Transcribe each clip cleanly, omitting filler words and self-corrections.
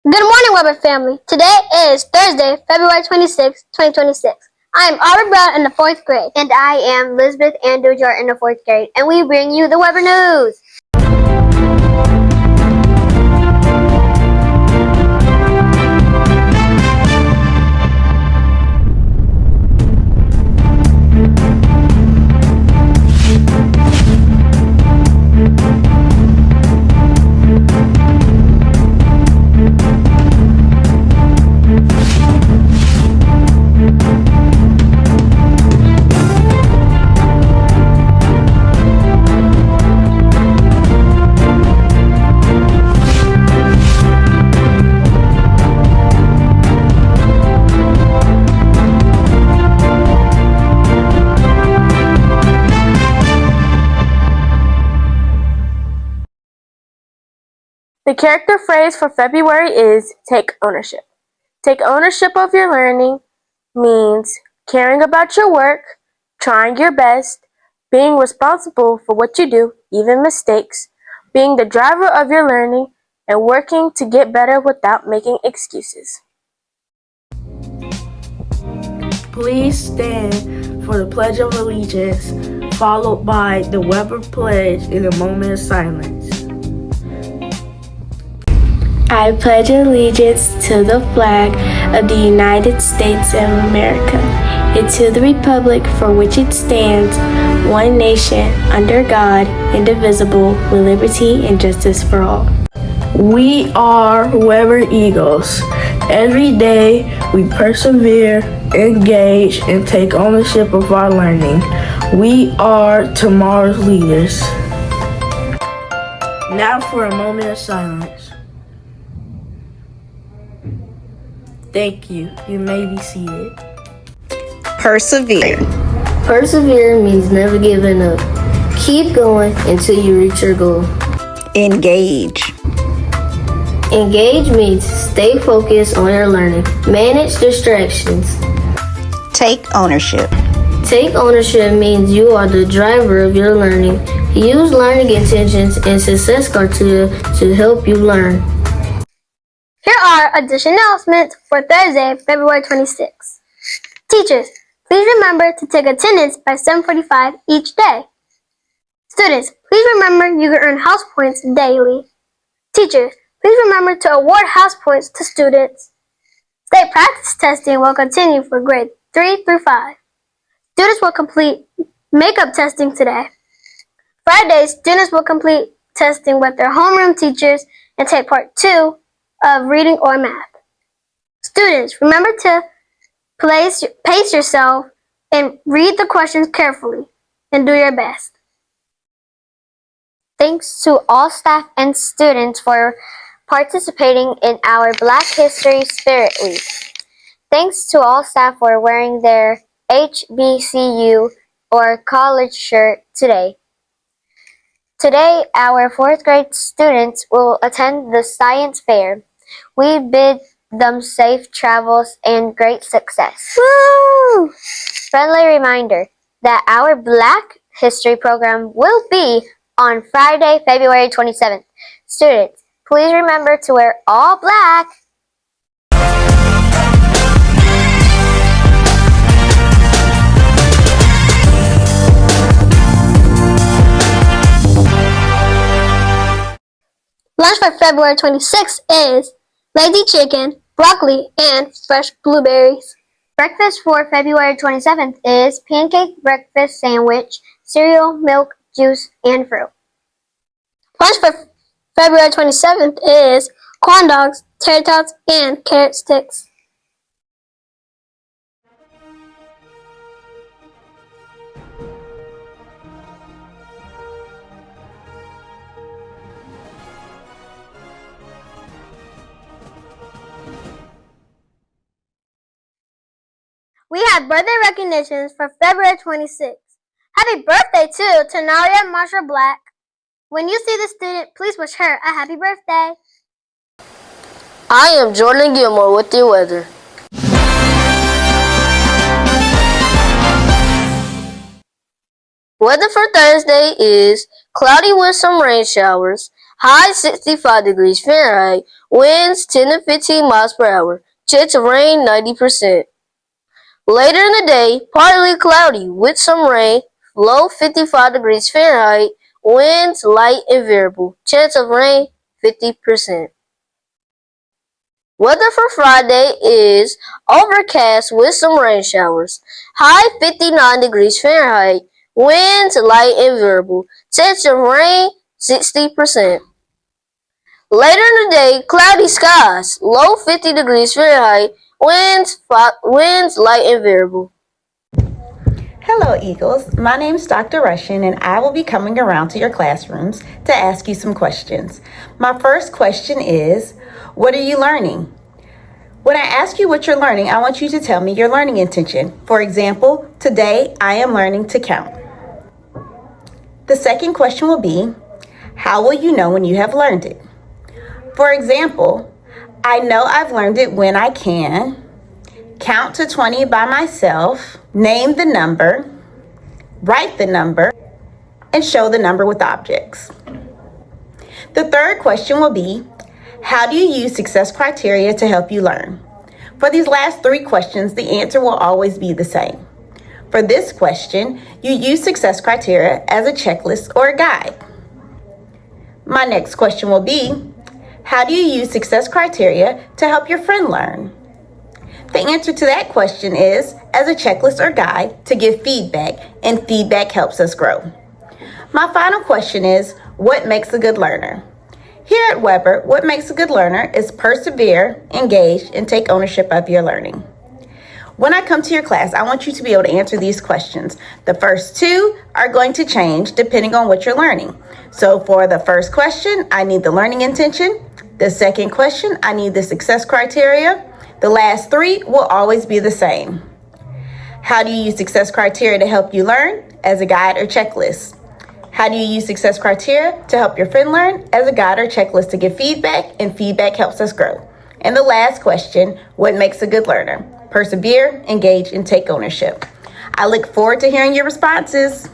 Good morning, Weber family. Today is Thursday, February 26, 2026. I am Aubrey Brown in the 4th grade. And I am Elizabeth Andujar in the 4th grade. And we bring you the Weber News. The character phrase for February is take ownership. Take ownership of your learning means caring about your work, trying your best, being responsible for what you do, even mistakes, being the driver of your learning, and working to get better without making excuses. Please stand for the Pledge of Allegiance, followed by the Weber Pledge in a moment of silence. I pledge allegiance to the flag of the United States of America and to the republic for which it stands, one nation, under God, indivisible, with liberty and justice for all. We are Weber Eagles. Every day we persevere, engage, and take ownership of our learning. We are tomorrow's leaders. Now for a moment of silence. Thank you. You may be seated. Persevere. Persevere means never giving up. Keep going until you reach your goal. Engage. Engage means stay focused on your learning. Manage distractions. Take ownership. Take ownership means you are the driver of your learning. Use learning intentions and success criteria to help you learn. Here are additional announcements for Thursday, February 26. Teachers, please remember to take attendance by 7:45 each day. Students, please remember you can earn house points daily. Teachers, please remember to award house points to students. State practice testing will continue for grade 3 through 5. Students will complete makeup testing today. Friday, students will complete testing with their homeroom teachers and take part 2 of reading or math. Students, remember to pace yourself and read the questions carefully and do your best. Thanks to all staff and students for participating in our Black History Spirit Week. Thanks to all staff for wearing their HBCU or college shirt today. Today, our 4th grade students will attend the science fair. We bid them safe travels and great success. Woo! Friendly reminder that our Black History program will be on Friday, February 27th. Students, please remember to wear all black. Lunch for February 26th is lazy chicken, broccoli, and fresh blueberries. Breakfast for February 27th is pancake breakfast sandwich, cereal, milk, juice, and fruit. Lunch for February 27th is corn dogs, tater tots, and carrot sticks. We have birthday recognitions for February 26th. Happy birthday to Tenaria Marshall Black. When you see the student, please wish her a happy birthday. I am Jordan Gilmore with the weather. Weather for Thursday is cloudy with some rain showers, High 65 degrees Fahrenheit, winds 10 to 15 miles per hour, chance of rain 90%. Later in the day, partly cloudy with some rain, low 55 degrees Fahrenheit, winds light and variable, chance of rain 50%. Weather for Friday is overcast with some rain showers. High 59 degrees Fahrenheit, winds light and variable, chance of rain 60%. Later in the day, cloudy skies, low 50 degrees Fahrenheit, winds light and variable. Hello, Eagles. My name is Dr. Russian, and I will be coming around to your classrooms to ask you some questions. My first question is, what are you learning? When I ask you what you're learning, I want you to tell me your learning intention. For example, today I am learning to count. The second question will be, how will you know when you have learned it? For example, I know I've learned it when I can count to 20 by myself, name the number, write the number, and show the number with objects. The third question will be, how do you use success criteria to help you learn? For these last three questions, the answer will always be the same. For this question, you use success criteria as a checklist or a guide. My next question will be, how do you use success criteria to help your friend learn? The answer to that question is as a checklist or guide to give feedback, and feedback helps us grow. My final question is, what makes a good learner? Here at Weber, what makes a good learner is persevere, engage, and take ownership of your learning. When I come to your class, I want you to be able to answer these questions. The first two are going to change depending on what you're learning. So for the first question, I need the learning intention. The second question, I need the success criteria. The last three will always be the same. How do you use success criteria to help you learn? As a guide or checklist. How do you use success criteria to help your friend learn? As a guide or checklist to give feedback, and feedback helps us grow. And the last question, what makes a good learner? Persevere, engage, and take ownership. I look forward to hearing your responses.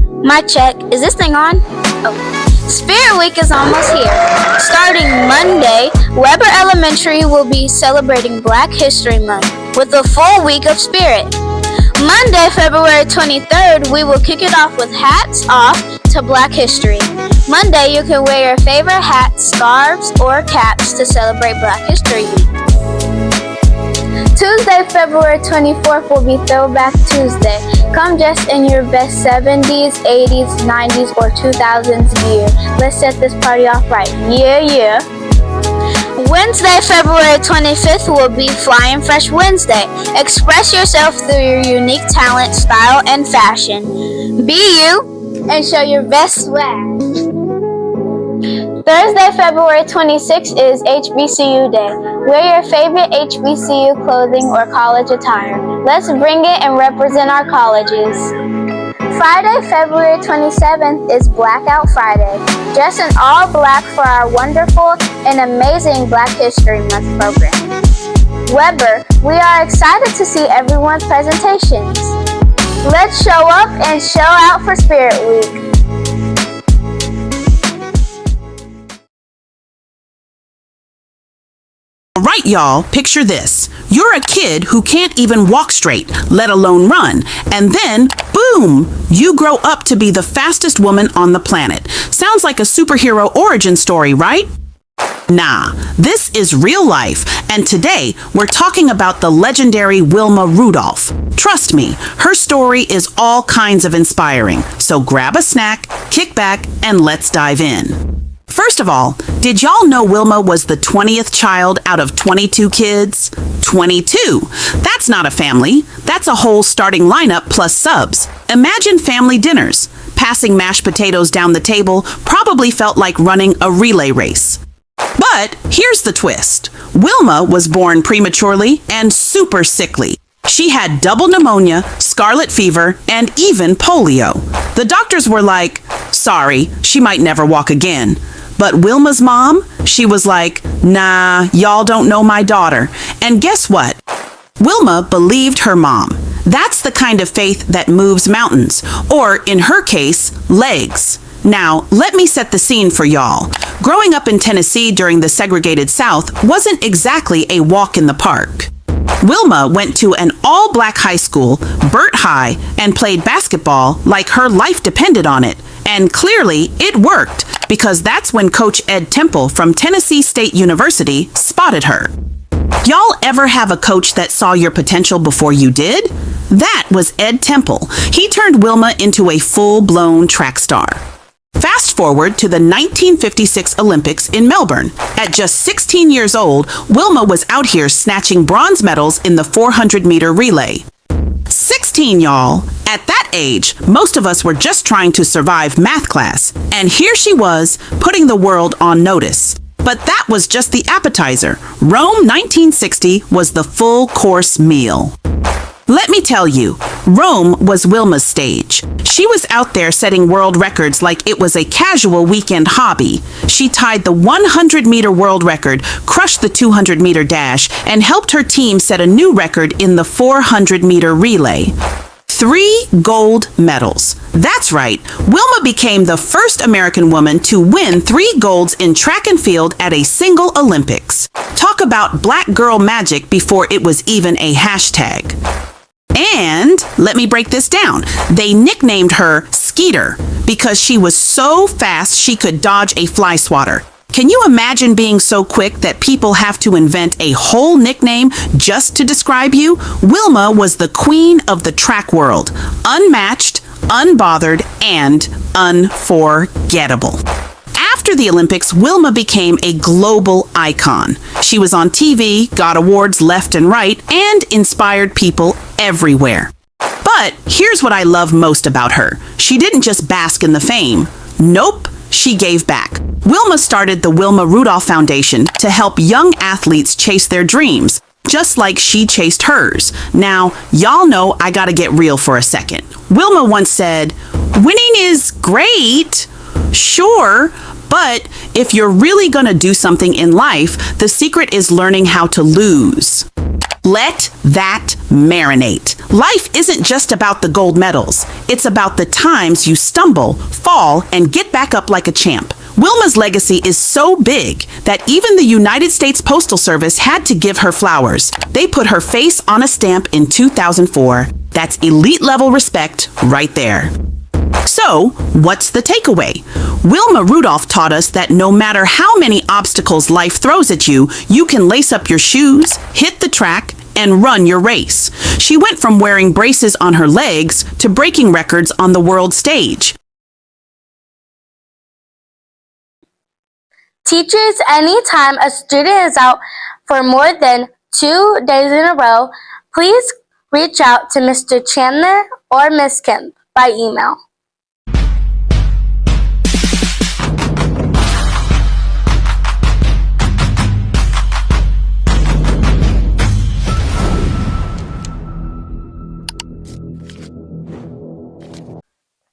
Mic check. Is this thing on? Oh. Spirit Week is almost here. Starting Monday, Weber Elementary will be celebrating Black History Month with a full week of Spirit. Monday, February 23rd, we will kick it off with Hats Off to Black History. Monday, you can wear your favorite hats, scarves, or caps to celebrate Black History Week. Tuesday, February 24th will be Throwback Tuesday. Come dressed in your best 70s, 80s, 90s, or 2000s gear. Let's set this party off right. Yeah. Wednesday, February 25th will be Flying Fresh Wednesday. Express yourself through your unique talent, style, and fashion. Be you and show your best swag. Thursday, February 26th is HBCU Day. Wear your favorite HBCU clothing or college attire. Let's bring it and represent our colleges. Friday, February 27th is Blackout Friday. Dress in all black for our wonderful and amazing Black History Month program. Weber, we are excited to see everyone's presentations. Let's show up and show out for Spirit Week. Alright, y'all, picture this. You're a kid who can't even walk straight, let alone run. And then, boom, you grow up to be the fastest woman on the planet. Sounds like a superhero origin story, right? Nah, this is real life, and today we're talking about the legendary Wilma Rudolph. Trust me, her story is all kinds of inspiring. So grab a snack, kick back, and let's dive in. First of all, did y'all know Wilma was the 20th child out of 22 kids? 22! That's not a family. That's a whole starting lineup plus subs. Imagine family dinners. Passing mashed potatoes down the table probably felt like running a relay race. But here's the twist. Wilma was born prematurely and super sickly. She had double pneumonia, scarlet fever, and even polio. The doctors were like, sorry, she might never walk again. But Wilma's mom, she was like, nah, y'all don't know my daughter. And guess what? Wilma believed her mom. That's the kind of faith that moves mountains, or in her case, legs. Now, let me set the scene for y'all. Growing up in Tennessee during the segregated South wasn't exactly a walk in the park. Wilma went to an all-black high school, Burt High, and played basketball like her life depended on it. And clearly, it worked, because that's when Coach Ed Temple from Tennessee State University spotted her. Y'all ever have a coach that saw your potential before you did? That was Ed Temple. He turned Wilma into a full-blown track star. Fast forward to the 1956 Olympics in Melbourne. At just 16 years old, Wilma was out here snatching bronze medals in the 400-meter relay. 16, y'all. At that age, most of us were just trying to survive math class, and here she was, putting the world on notice. But that was just the appetizer. Rome 1960 was the full-course meal. Let me tell you, Rome was Wilma's stage. She was out there setting world records like it was a casual weekend hobby. She tied the 100-meter world record, crushed the 200-meter dash, and helped her team set a new record in the 400-meter relay. 3 gold medals. That's right, Wilma became the first American woman to win 3 golds in track and field at a single Olympics. Talk about black girl magic before it was even a hashtag. And let me break this down. They nicknamed her Skeeter because she was so fast she could dodge a fly swatter. Can you imagine being so quick that people have to invent a whole nickname just to describe you? Wilma was the queen of the track world, unmatched, unbothered, and unforgettable. After the Olympics, Wilma became a global icon. She was on TV, got awards left and right, and inspired people everywhere. But here's what I love most about her. She didn't just bask in the fame. Nope, she gave back. Wilma started the Wilma Rudolph Foundation to help young athletes chase their dreams, just like she chased hers. Now, y'all know I gotta get real for a second. Wilma once said, "Winning is great, sure, but if you're really gonna do something in life, the secret is learning how to lose." Let that marinate. Life isn't just about the gold medals. It's about the times you stumble, fall, and get back up like a champ. Wilma's legacy is so big that even the United States Postal Service had to give her flowers. They put her face on a stamp in 2004. That's elite level respect right there. So, what's the takeaway? Wilma Rudolph taught us that no matter how many obstacles life throws at you, you can lace up your shoes, hit the track, and run your race. She went from wearing braces on her legs to breaking records on the world stage. Teachers, anytime a student is out for more than 2 days in a row, please reach out to Mr. Chandler or Ms. Kemp by email.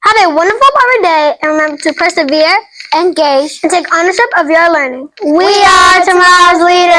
Have a wonderful Power Day and remember to persevere, Engage. and take ownership of your learning. We are tomorrow's leaders.